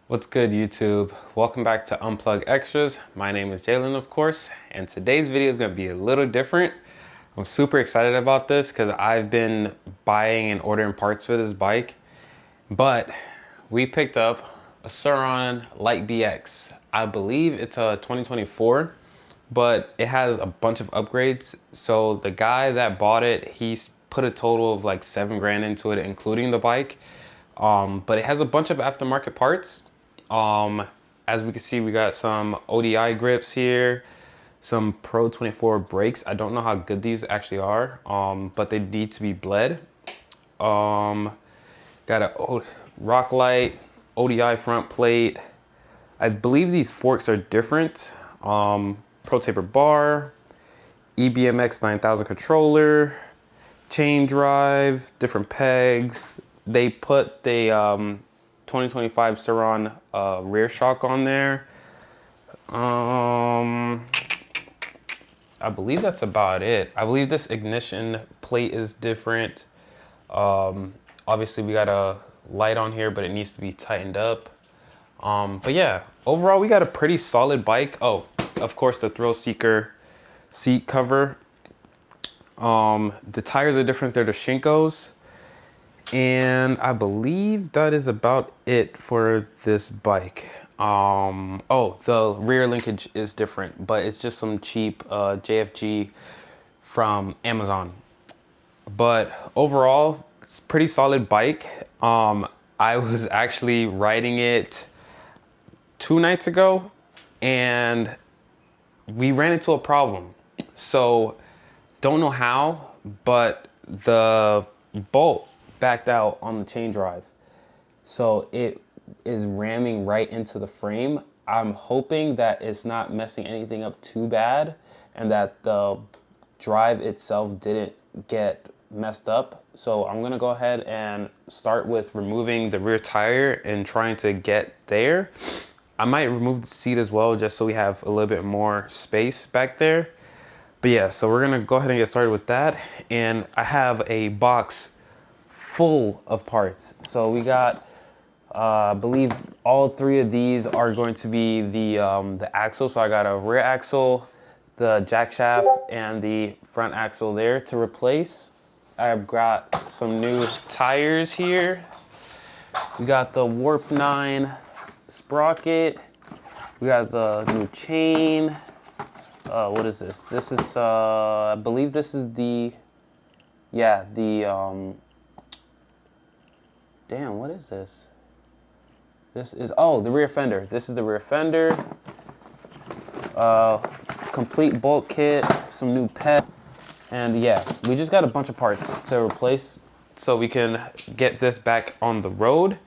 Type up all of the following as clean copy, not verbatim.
What's good, YouTube? Welcome back to Unplug Extras. My name is Jalen, of course, and today's video is going to be a little different. I'm super excited about this because I've been buying and ordering parts for this bike, but we picked up a Surron Light BX. I believe it's a 2024, but it has a bunch of upgrades. So the guy that bought it, he's put a total of like 7 grand into it, including the bike. But it has a bunch of aftermarket parts. As we can see, we got some ODI grips here, some Pro 24 brakes. I don't know how good these actually are, but they need to be bled. Got a rock light, ODI front plate. I believe these forks are different. Pro taper bar, EBMX 9000 controller, chain drive, different pegs. They put the 2025 Surron rear shock on there. I believe that's about it. I believe this ignition plate is different. Obviously we got a light on here, but it needs to be tightened up. But yeah, overall we got a pretty solid bike. Oh, of course the thrill seeker seat cover. The tires are different. They're the Shinkos. And I believe that is about it for this bike. Oh, the rear linkage is different, but it's just some cheap JFG from Amazon. But overall, it's a pretty solid bike. I was actually riding it 2 nights ago and we ran into a problem. So don't know how, but the bolt backed out on the chain drive. So it is ramming right into the frame. I'm hoping that it's not messing anything up too bad and that the drive itself didn't get messed up. So I'm gonna go ahead and start with removing the rear tire and trying to get there. I might remove the seat as well just so we have a little bit more space back there. But yeah, so we're gonna go ahead and get started with that. And I have a box full of parts. So we got, I believe all 3 of these are going to be the axle. So I got a rear axle, the jack shaft, and the front axle there to replace. I've got some new tires here. We got the Warp 9 sprocket. We got the new chain. What is this? This is, I believe this is the, yeah, damn, what is this? This is, oh, the rear fender. This is the rear fender. Complete bolt kit, some new pet. And yeah, we just got a bunch of parts to replace so we can get this back on the road.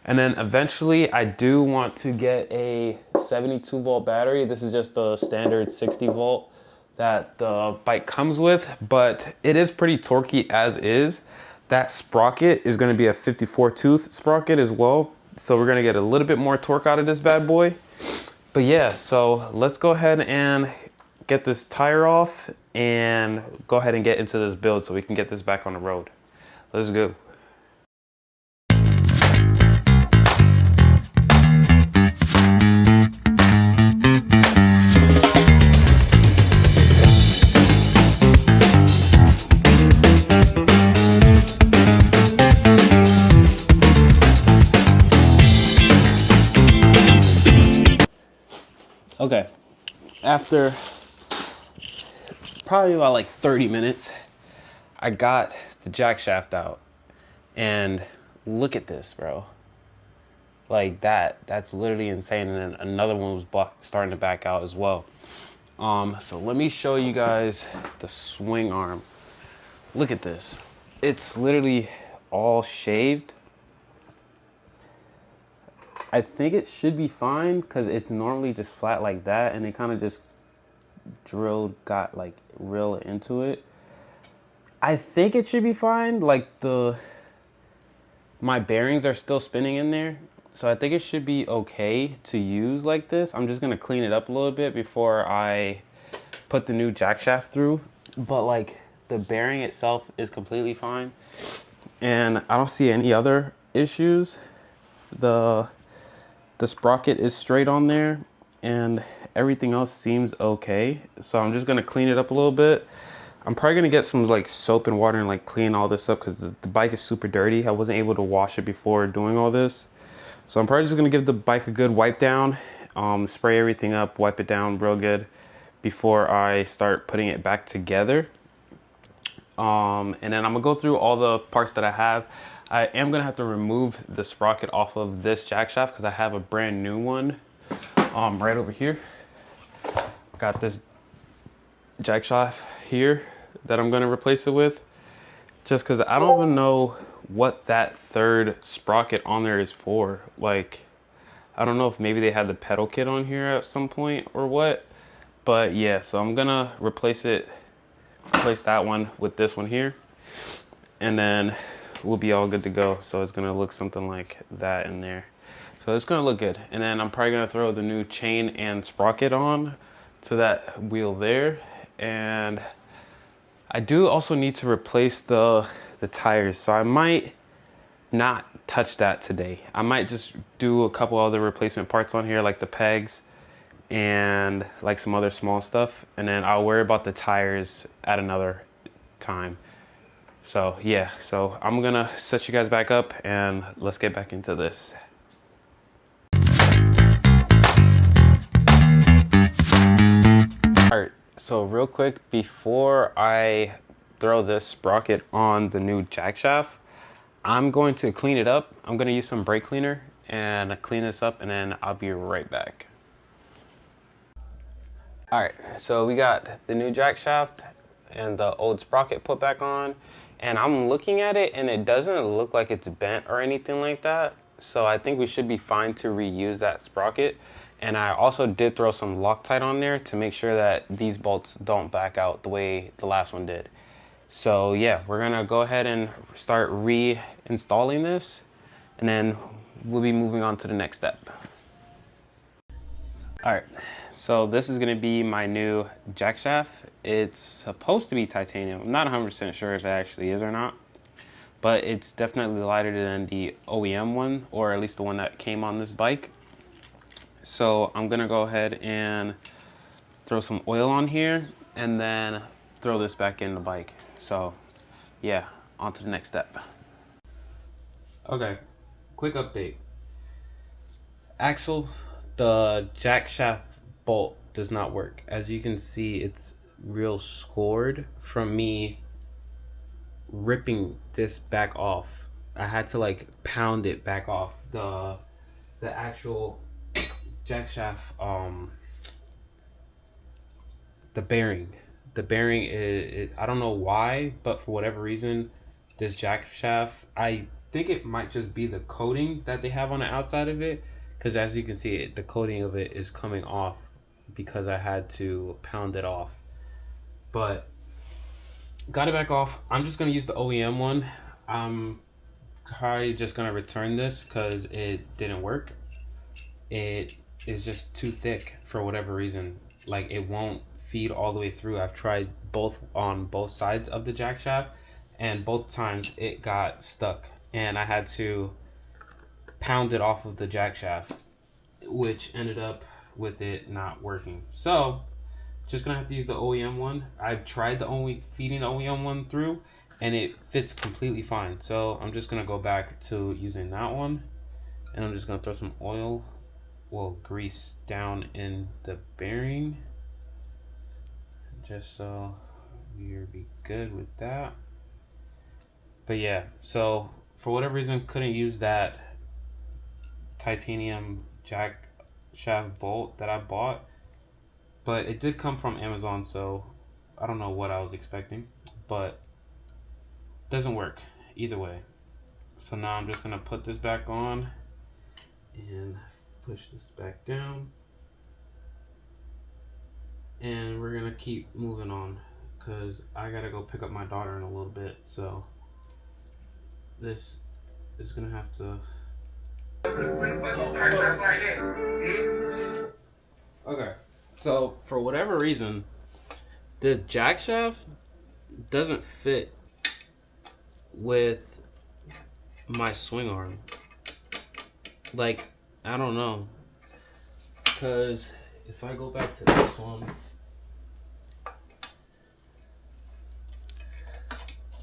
And then eventually I do want to get a 72 volt battery. This is just the standard 60 volt that the bike comes with, but it is pretty torquey as is. That sprocket is going to be a 54 tooth sprocket as well. So we're going to get a little bit more torque out of this bad boy. But yeah, so let's go ahead and get this tire off and go ahead and get into this build so we can get this back on the road. Let's go. Okay, after probably about like 30 minutes, I got the jack shaft out and look at this, bro. Like that's literally insane. And then another one was starting to back out as well. So let me show you guys the swing arm. Look at this. It's literally all shaved. I think it should be fine because it's normally just flat like that, and it kind of just got like real into it. I think it should be fine. Like my bearings are still spinning in there, so I think it should be okay to use like this. I'm just gonna clean it up a little bit before I put the new jack shaft through. But like the bearing itself is completely fine, and I don't see any other issues. The The sprocket is straight on there and everything else seems okay. So I'm just gonna clean it up a little bit. I'm probably gonna get some like soap and water and like clean all this up because the bike is super dirty. I wasn't able to wash it before doing all this. So I'm probably just gonna give the bike a good wipe down, spray everything up, wipe it down real good before I start putting it back together. And then I'm gonna go through all the parts that I have. I am gonna have to remove the sprocket off of this jack shaft because I have a brand new one right over here. Got this jack shaft here that I'm gonna replace it with, just because I don't even know what that third sprocket on there is for. Like, I don't know if maybe they had the pedal kit on here at some point or what, but yeah, so I'm gonna replace that one with this one here, and then we'll be all good to go. So it's gonna look something like that in there. So it's gonna look good. And then I'm probably gonna throw the new chain and sprocket on to that wheel there. And I do also need to replace the tires. So I might not touch that today. I might just do a couple other replacement parts on here, like the pegs and like some other small stuff. And then I'll worry about the tires at another time. So yeah, so I'm gonna set you guys back up and let's get back into this. All right, so real quick, before I throw this sprocket on the new jack shaft, I'm going to clean it up. I'm gonna use some brake cleaner and clean this up, and then I'll be right back. All right, so we got the new jack shaft and the old sprocket put back on, and I'm looking at it and it doesn't look like it's bent or anything like that. So I think we should be fine to reuse that sprocket. And I also did throw some Loctite on there to make sure that these bolts don't back out the way the last one did. So yeah, we're gonna go ahead and start reinstalling this, and then we'll be moving on to the next step. All right, so this is gonna be my new jack shaft. It's supposed to be titanium. I'm not 100% sure if it actually is or not, but it's definitely lighter than the OEM one, or at least the one that came on this bike. So I'm gonna go ahead and throw some oil on here and then throw this back in the bike. So yeah, on to the next step. Okay, quick update. Axle, the jack shaft bolt does not work. As you can see, it's real scored from me ripping this back off. I had to like pound it back off. The actual jack shaft, the bearing is, I don't know why, but for whatever reason, this jack shaft, I think it might just be the coating that they have on the outside of it, because as you can see, the coating of it is coming off because I had to pound it off. But got it back off. I'm just gonna use the OEM one. I'm probably just gonna return this because it didn't work. It is just too thick for whatever reason. Like, it won't feed all the way through. I've tried both on both sides of the jack shaft, and both times it got stuck, and I had to pound it off of the jack shaft, which ended up with it not working. So just gonna have to use the OEM one. I've tried feeding the OEM one through, and it fits completely fine. So I'm just gonna go back to using that one, and I'm just gonna throw some oil, well, grease down in the bearing, just so we'll be good with that. But yeah, so for whatever reason, couldn't use that titanium jack shaft bolt that I bought, but it did come from Amazon, so I don't know what I was expecting, but it doesn't work either way. So now I'm just gonna put this back on and push this back down, and we're gonna keep moving on because I gotta go pick up my daughter in a little bit. So this is gonna have to. Okay, so for whatever reason, the jack shaft doesn't fit with my swing arm. Like, I don't know. Because if I go back to this one,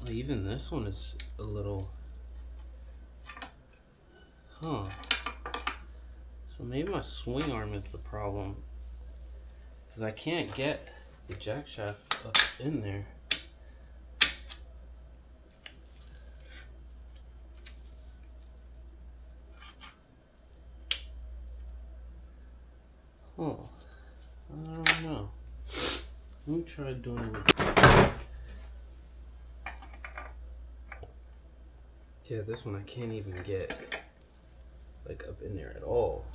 even this one is a little, huh. So maybe my swing arm is the problem. Because I can't get the jack shaft up in there. Huh. I don't know. Let me try doing it with... Yeah, this one I can't even get like up in there at all.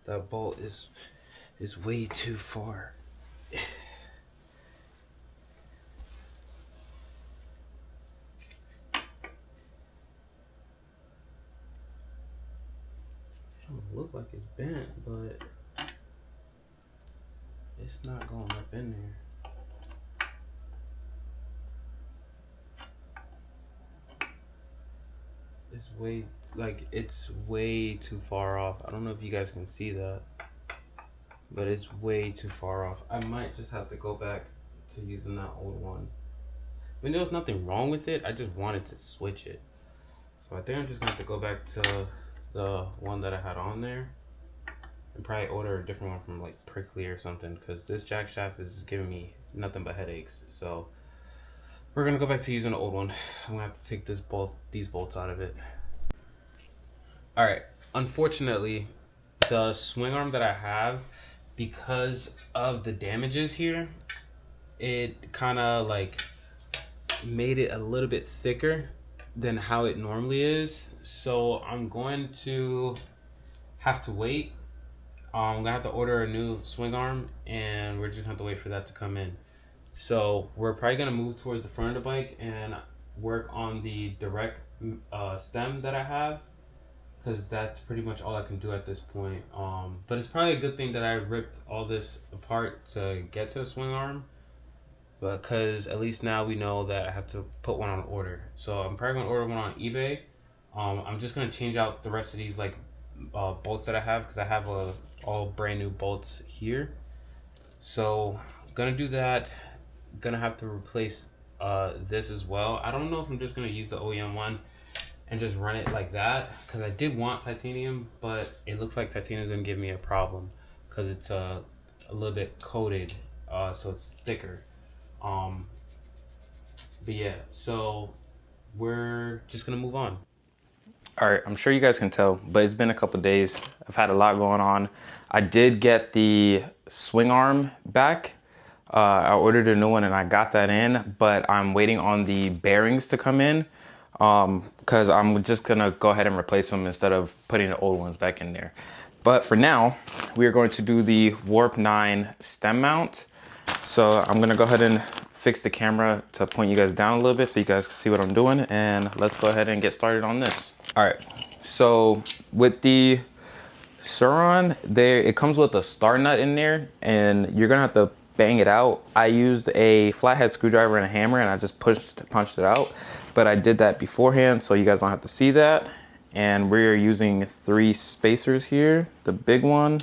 That bolt is way too far. It don't look like it's bent, but it's not going up in there. It's way too far off. I don't know if you guys can see that, but it's way too far off. I might just have to go back to using that old one. I mean, there was nothing wrong with it. I just wanted to switch it. So I think I'm just gonna have to go back to the one that I had on there and probably order a different one from like Prickly or something, because this jack shaft is giving me nothing but headaches. So we're gonna go back to using the old one. I'm gonna have to take these bolts out of it. All right, unfortunately, the swing arm that I have, because of the damages here, it kind of like made it a little bit thicker than how it normally is. So I'm going to have to wait. I'm gonna have to order a new swing arm, and we're just gonna have to wait for that to come in. So we're probably gonna move towards the front of the bike and work on the direct stem that I have, because that's pretty much all I can do at this point. But it's probably a good thing that I ripped all this apart to get to the swing arm, because at least now we know that I have to put one on order. So I'm probably gonna order one on eBay. I'm just gonna change out the rest of these like bolts that I have, because I have all brand new bolts here. So I'm gonna do that. Gonna have to replace this as well. I don't know if I'm just gonna use the OEM one and just run it like that, because I did want titanium, but it looks like titanium is gonna give me a problem because it's a little bit coated, so it's thicker. But yeah, so we're just gonna move on. All right, I'm sure you guys can tell, but it's been a couple days. I've had a lot going on. I did get the swing arm back. I ordered a new one and I got that in, but I'm waiting on the bearings to come in, because I'm just gonna go ahead and replace them instead of putting the old ones back in there. But for now, we are going to do the Warp 9 stem mount. So I'm gonna go ahead and fix the camera to point you guys down a little bit so you guys can see what I'm doing, and let's go ahead and get started on this. All right, so with the surron, it comes with a star nut in there, and you're gonna have to bang it out. I used a flathead screwdriver and a hammer, and I just punched it out, but I did that beforehand so you guys don't have to see that. And we're using 3 spacers here: the big one,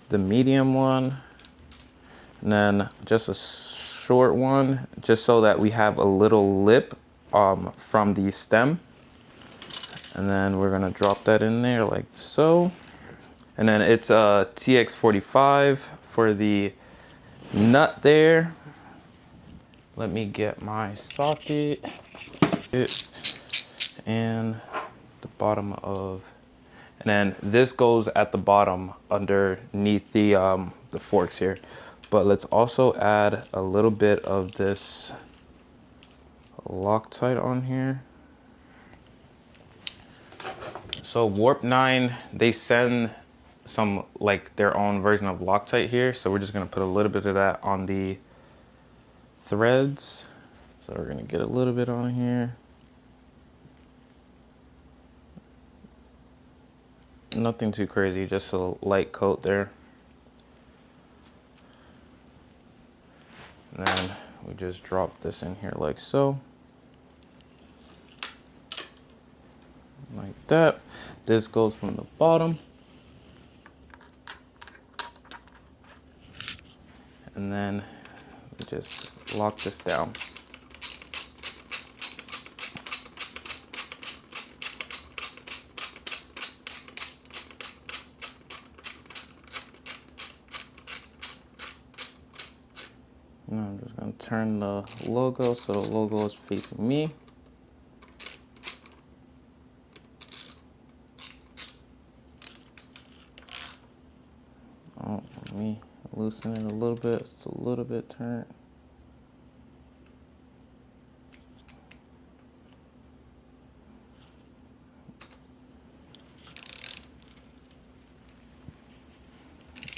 the medium one, and then just a short one, just so that we have a little lip from the stem. And then we're gonna drop that in there like so. And then it's a TX45 for the nut there. Let me get my socket and the bottom of, and then this goes at the bottom underneath the forks here. But let's also add a little bit of this Loctite on here. So Warp 9, they send some like their own version of Loctite here, so we're just gonna put a little bit of that on the threads. So we're gonna get a little bit on here. Nothing too crazy, just a light coat there. And then we just drop this in here like so. Like that. This goes from the bottom. And then we just lock this down. Now I'm just gonna turn the logo so the logo is facing me. Oh, let me loosen it a little bit. It's a little bit turned.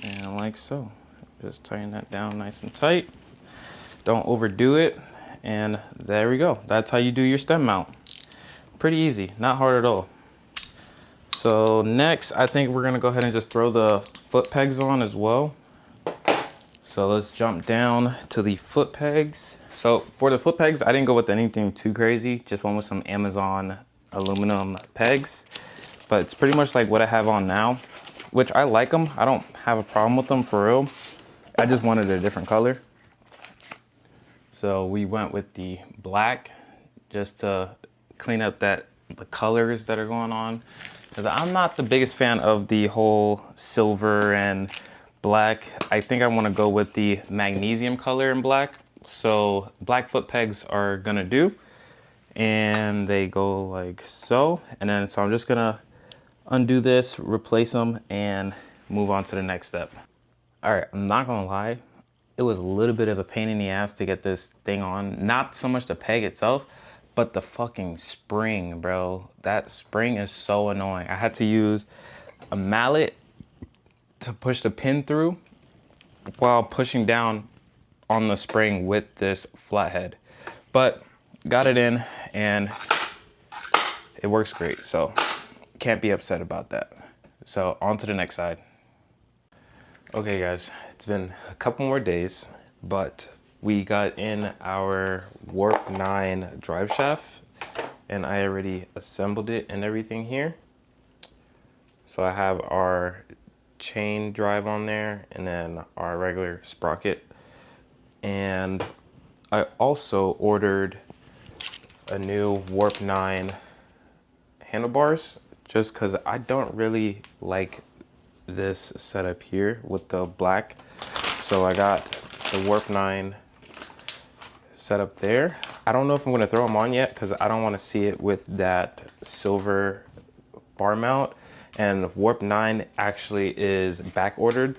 And like so. Just tighten that down nice and tight. Don't overdo it. And there we go. That's how you do your stem mount. Pretty easy, not hard at all. So next, I think we're gonna go ahead and just throw the foot pegs on as well. So let's jump down to the foot pegs. So for the foot pegs, I didn't go with anything too crazy. Just went with some Amazon aluminum pegs. But it's pretty much like what I have on now, which I like them. I don't have a problem with them for real. I just wanted a different color. So we went with the black just to clean up the colors that are going on. Because I'm not the biggest fan of the whole silver and black. I think I want to go with the magnesium color in black. So black foot pegs are gonna do. And they go like so. And then so I'm just gonna undo this, replace them, and move on to the next step. All right, I'm not gonna lie. It was a little bit of a pain in the ass to get this thing on. Not so much the peg itself, but the fucking spring, bro. That spring is so annoying. I had to use a mallet to push the pin through while pushing down on the spring with this flathead. But got it in and it works great. So can't be upset about that. So on to the next side. Okay guys, it's been a couple more days, but we got in our Warp 9 drive shaft and I already assembled it and everything here. So I have our chain drive on there and then our regular sprocket. And I also ordered a new Warp 9 handlebars just because I don't really like this setup here with the black. So I got the Warp 9 setup there. I don't know if I'm going to throw them on yet because I don't want to see it with that silver bar mount. And Warp 9 actually is back ordered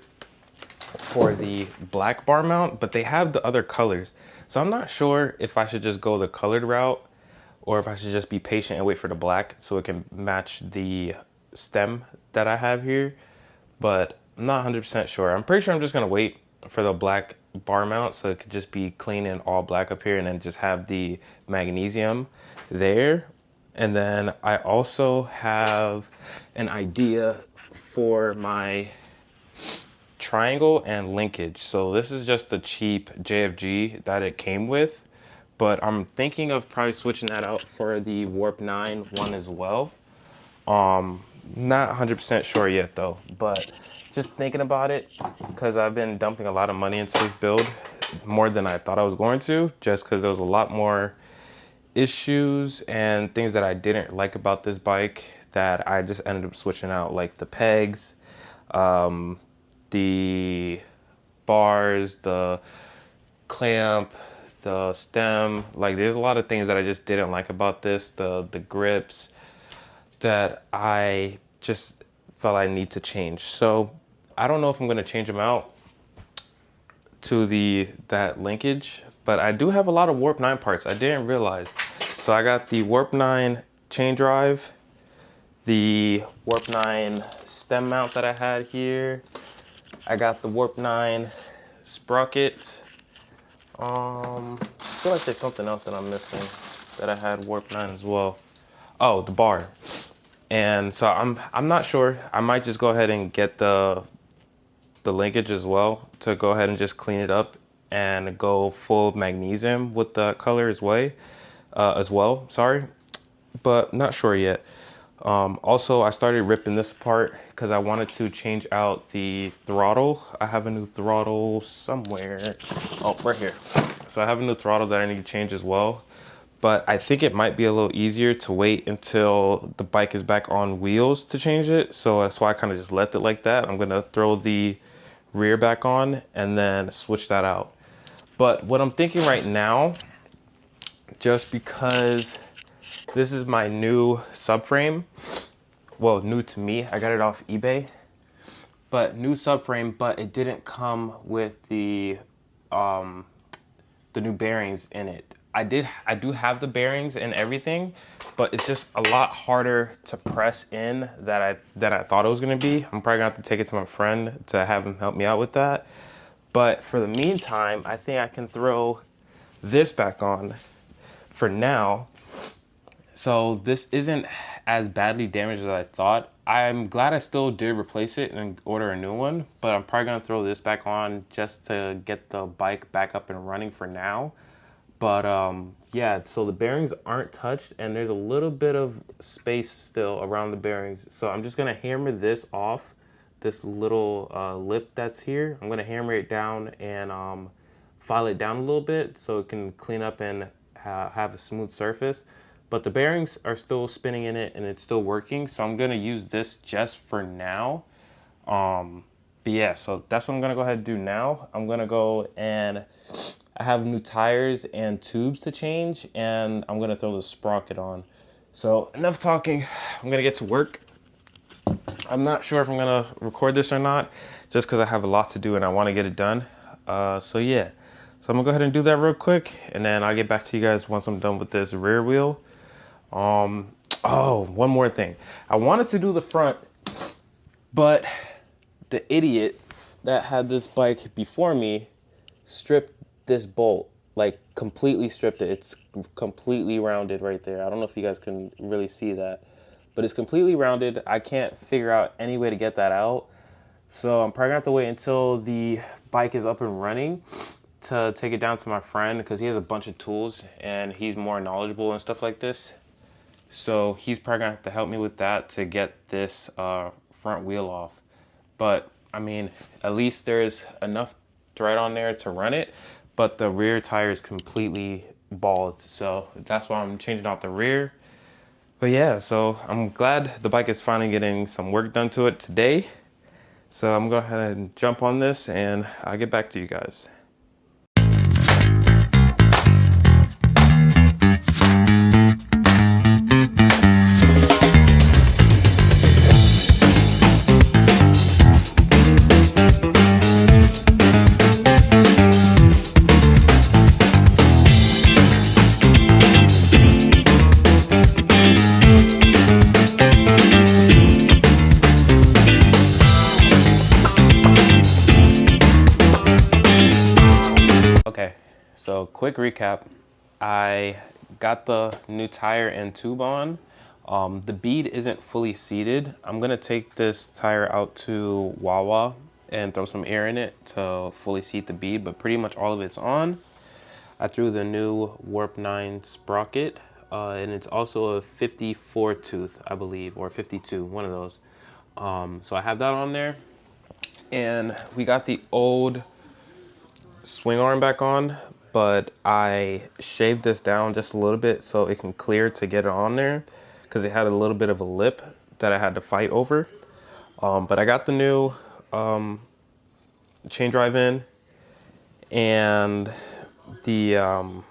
for the black bar mount, but they have the other colors. So I'm not sure if I should just go the colored route or if I should just be patient and wait for the black so it can match the stem that I have here. But I'm not 100% sure. I'm pretty sure I'm just gonna wait for the black bar mount so it could just be clean and all black up here and then just have the magnesium there. And then I also have an idea for my triangle and linkage. So this is just the cheap JFG that it came with, but I'm thinking of probably switching that out for the Warp 9 one as well. Not 100% sure yet though, but just thinking about it because I've been dumping a lot of money into this build, more than I thought I was going to, just because there was a lot more issues and things that I didn't like about this bike that I just ended up switching out, like the pegs, the bars, the clamp, the stem. Like there's a lot of things that I just didn't like about this, the grips, that I just felt I need to change. So I don't know if I'm going to change them out to that linkage, but I do have a lot of Warp 9 parts I didn't realize. So I got the Warp 9 chain drive, the Warp 9 stem mount that I had here. I got the Warp 9 sprocket. I feel like there's something else that I'm missing that I had Warp 9 as well. Oh, the bar. And so I'm not sure. I might just go ahead and get the linkage as well to go ahead and just clean it up and go full magnesium with the color as well, sorry, but not sure yet. Also, I started ripping this apart because I wanted to change out the throttle. I have a new throttle somewhere. Oh, right here. So I have a new throttle that I need to change as well. But I think it might be a little easier to wait until the bike is back on wheels to change it. So that's why I kind of just left it like that. I'm gonna throw the rear back on and then switch that out. But what I'm thinking right now, just because this is my new subframe, well, new to me, I got it off eBay, but new subframe, but it didn't come with the new bearings in it. I do have the bearings and everything, but it's just a lot harder to press in than I thought it was gonna be. I'm probably gonna have to take it to my friend to have him help me out with that. But for the meantime, I think I can throw this back on for now. So this isn't as badly damaged as I thought. I'm glad I still did replace it and order a new one, but I'm probably gonna throw this back on just to get the bike back up and running for now. But yeah, so the bearings aren't touched and there's a little bit of space still around the bearings. So I'm just gonna hammer this off, this little lip that's here. I'm gonna hammer it down and file it down a little bit so it can clean up and have a smooth surface. But the bearings are still spinning in it and it's still working. So I'm gonna use this just for now. But yeah, so that's what I'm gonna go ahead and do now. I'm gonna go and I have new tires and tubes to change, and I'm gonna throw the sprocket on. So enough talking, I'm gonna get to work. I'm not sure if I'm gonna record this or not, just because I have a lot to do and I wanna get it done. So yeah, so I'm gonna go ahead and do that real quick, and then I'll get back to you guys once I'm done with this rear wheel. Oh, one more thing. I wanted to do the front, but the idiot that had this bike before me stripped this bolt, like completely stripped it. It's completely rounded right there. I don't know if you guys can really see that, but it's completely rounded. I can't figure out any way to get that out. So I'm probably gonna have to wait until the bike is up and running to take it down to my friend, because he has a bunch of tools and he's more knowledgeable and stuff like this. So he's probably gonna have to help me with that to get this front wheel off. But I mean, at least there's enough thread on there to run it, but the rear tire is completely bald. So that's why I'm changing out the rear. But yeah, so I'm glad the bike is finally getting some work done to it today. So I'm gonna go ahead and jump on this and I'll get back to you guys. Okay, so quick recap. I got the new tire and tube on. The bead isn't fully seated. I'm gonna take this tire out to Wawa and throw some air in it to fully seat the bead, but pretty much all of it's on. I threw the new Warp 9 sprocket, and it's also a 54 tooth, I believe, or 52, one of those. So I have that on there. And we got the old swing arm back on, but I shaved this down just a little bit so it can clear to get it on there, because it had a little bit of a lip that I had to fight over. But I got the new chain drive in, and the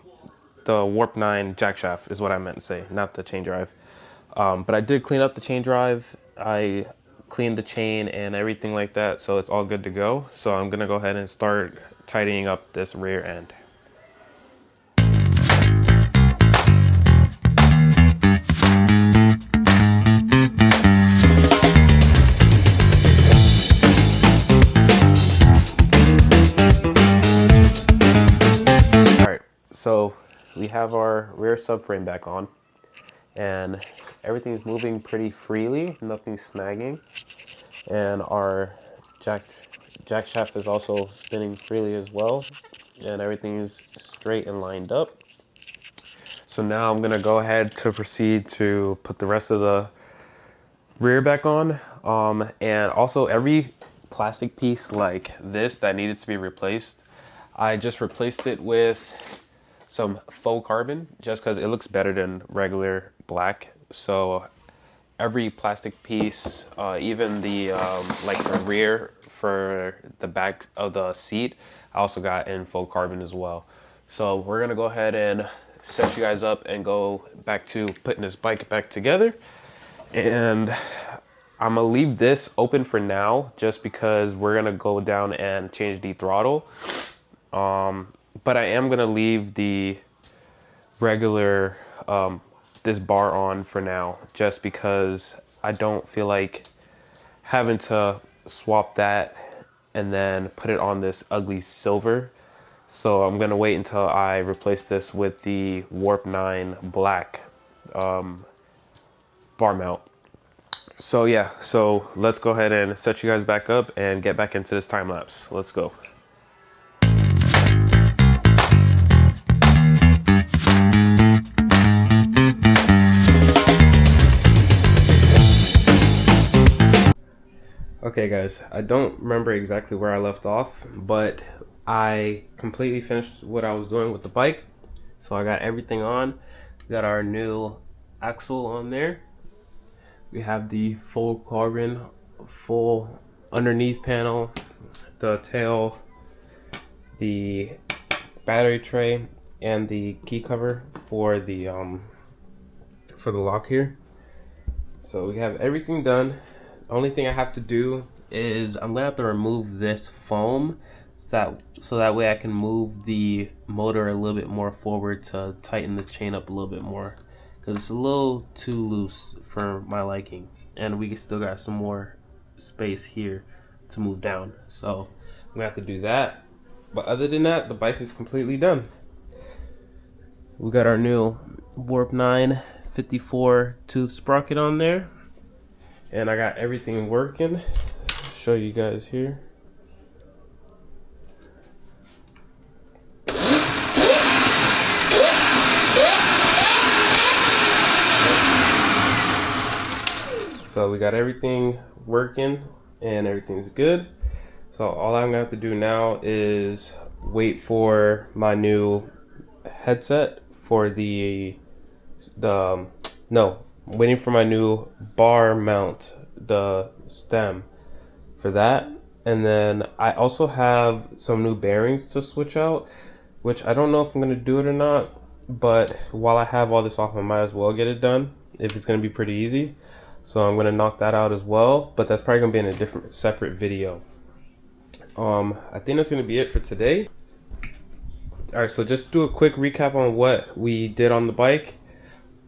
Warp 9 jack shaft is what I meant to say, not the chain drive. But I did clean up the chain drive. I cleaned the chain and everything like that, so it's all good to go. So I'm gonna go ahead and start tidying up this rear end. All right, so we have our rear subframe back on and everything's moving pretty freely, nothing's snagging. And our jack shaft is also spinning freely as well. and everything's straight and lined up. So now I'm gonna go ahead to proceed to put the rest of the rear back on. And also every plastic piece like this that needed to be replaced, I just replaced it with some faux carbon just because it looks better than regular black. So every plastic piece, even the like the rear for the back of the seat, I also got in faux carbon as well. So we're gonna go ahead and set you guys up and go back to putting this bike back together. And I'm gonna leave this open for now just because we're gonna go down and change the throttle. But I am gonna leave the regular this bar on for now just because I don't feel like having to swap that and then put it on this ugly silver. So I'm gonna wait until I replace this with the Warp 9 black bar mount. So yeah, so let's go ahead and set you guys back up and get back into this time lapse. Let's go. Okay guys, I don't remember exactly where I left off, but I completely finished what I was doing with the bike. So I got everything on. We got our new axle on there. We have the full carbon, full underneath panel, the tail, the battery tray, and the key cover for the lock here. So we have everything done. Only thing I have to do is I'm gonna have to remove this foam so that way I can move the motor a little bit more forward to tighten the chain up a little bit more, because it's a little too loose for my liking, and we still got some more space here to move down. So I'm gonna have to do that, but other than that, the bike is completely done. We got our new Warp 9 54 tooth sprocket on there, and I got everything working. Show you guys here. So we got everything working and everything's good. So all I'm gonna have to do now is wait for my new headset for waiting for my new bar mount, the stem for that. And then I also have some new bearings to switch out, which I don't know if I'm gonna do it or not, but while I have all this off, I might as well get it done if it's gonna be pretty easy. So I'm gonna knock that out as well, but that's probably gonna be in a separate video. I think that's gonna be it for today. All right, so just do a quick recap on what we did on the bike.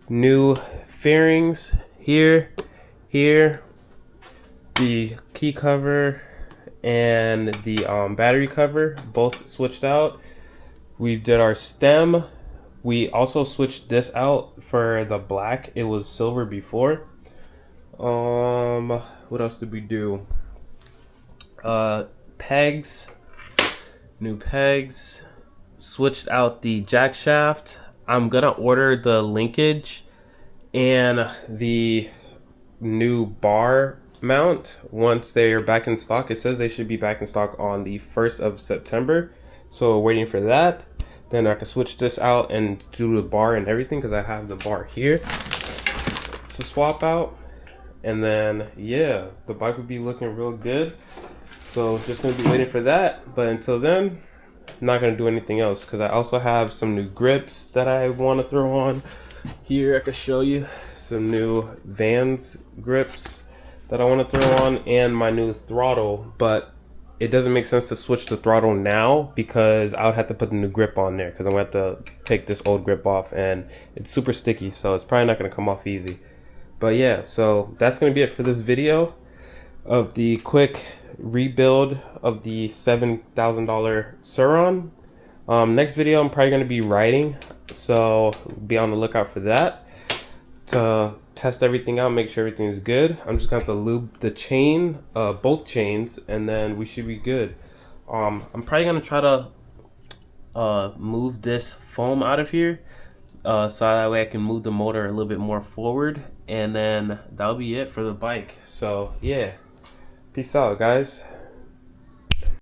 New fairings here, the key cover and the battery cover both switched out. We did our stem. We also switched this out for the black. It was silver before. What else did we do? Pegs, new pegs. Switched out the jack shaft. I'm gonna order the linkage and the new bar mount once they are back in stock. It says they should be back in stock on the 1st of September, so waiting for that. Then I can switch this out and do the bar and everything, because I have the bar here to swap out. And then yeah, the bike would be looking real good. So just gonna be waiting for that, but until then, I'm not gonna do anything else, because I also have some new grips that I want to throw on here. I can show you some new Vans grips that I want to throw on, and my new throttle. But it doesn't make sense to switch the throttle now, because I would have to put the new grip on there, because I'm gonna have to take this old grip off, and it's super sticky, so it's probably not gonna come off easy. But yeah, so that's gonna be it for this video of the quick rebuild of the $7,000 surron. Next video I'm probably going to be riding, so be on the lookout for that to test everything out, make sure everything is good. I'm just going to have to lube the chain, both chains, and then we should be good. I'm probably going to try to move this foam out of here, so that way I can move the motor a little bit more forward, and then that'll be it for the bike. So yeah, peace out, guys.